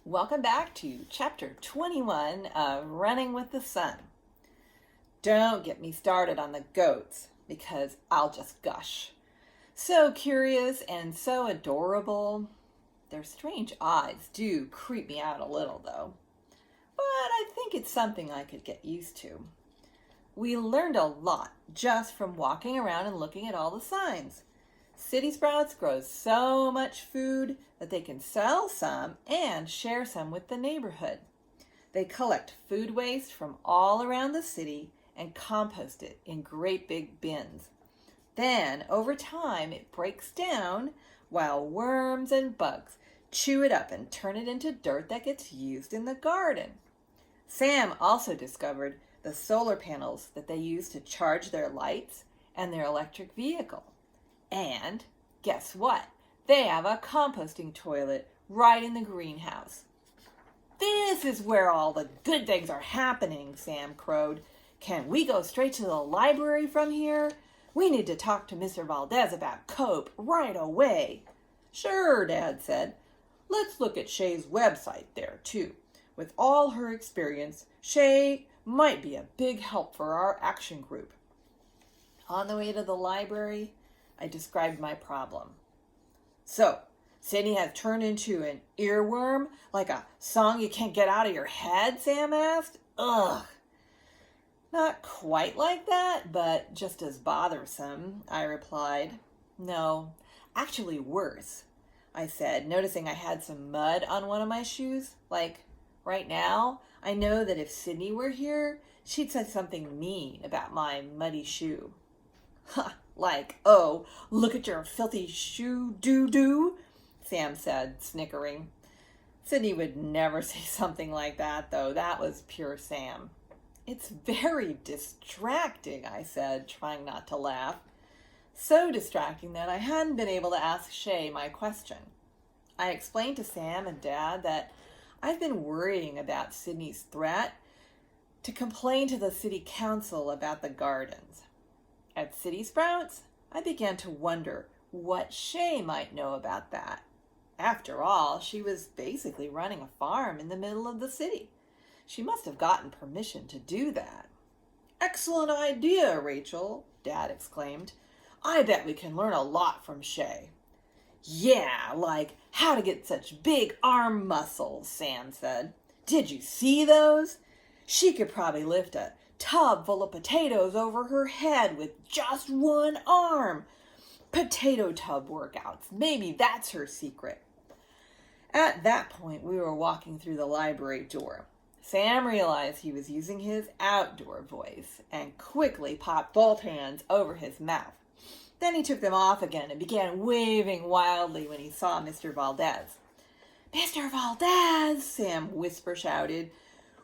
Welcome back to Chapter 21 of Running with the Sun. Don't get me started on the goats, because I'll just gush. So curious and so adorable. Their strange eyes do creep me out a little, though. But I think it's something I could get used to. We learned a lot just from walking around and looking at all the signs. City Sprouts grows so much food that they can sell some and share some with the neighborhood. They collect food waste from all around the city and compost it in great big bins. Then, over time, it breaks down while worms and bugs chew it up and turn it into dirt that gets used in the garden. Sam also discovered the solar panels that they use to charge their lights and their electric vehicle. And guess what? They have a composting toilet right in the greenhouse. This is where all the good things are happening, Sam crowed. Can we go straight to the library from here? We need to talk to Mr. Valdez about Cope right away. Sure, Dad said. Let's look at Shay's website there, too. With all her experience, Shay might be a big help for our action group. On the way to the library, I described my problem. So, Sydney has turned into an earworm, like a song you can't get out of your head, Sam asked. Ugh. Not quite like that, but just as bothersome, I replied. No, actually worse, I said, noticing I had some mud on one of my shoes. Like, right now, I know that if Sydney were here, she'd say something mean about my muddy shoe. Huh. Like, oh, look at your filthy shoe doo-doo, Sam said, snickering. Sydney would never say something like that, though. That was pure Sam. It's very distracting, I said, trying not to laugh. So distracting that I hadn't been able to ask Shay my question. I explained to Sam and Dad that I've been worrying about Sydney's threat to complain to the city council about the gardens. At City Sprouts, I began to wonder what Shay might know about that. After all, she was basically running a farm in the middle of the city. She must have gotten permission to do that. Excellent idea, Rachel, Dad exclaimed. I bet we can learn a lot from Shay. Yeah, like how to get such big arm muscles, Sam said. Did you see those? She could probably lift a tub full of potatoes over her head with just one arm. Potato tub workouts. Maybe that's her secret. At that point, we were walking through the library door. Sam realized he was using his outdoor voice and quickly popped both hands over his mouth. Then he took them off again and began waving wildly when he saw Mr. Valdez. Mr. Valdez, Sam whisper shouted.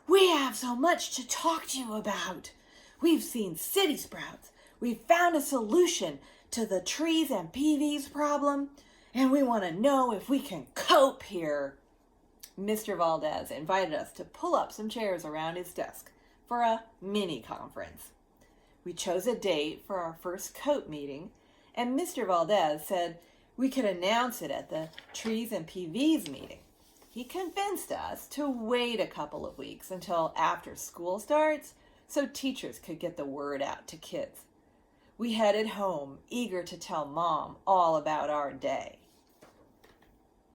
We have so much to talk to you about. We've seen City Sprouts. We've found a solution to the trees and PV's problem, and we want to know if we can cope here. Mr. Valdez invited us to pull up some chairs around his desk for a mini conference. We chose a date for our first COPE meeting, and Mr. Valdez said we could announce it at the Trees and PV's meeting. He convinced us to wait a couple of weeks until after school starts so teachers could get the word out to kids. We headed home, eager to tell Mom all about our day.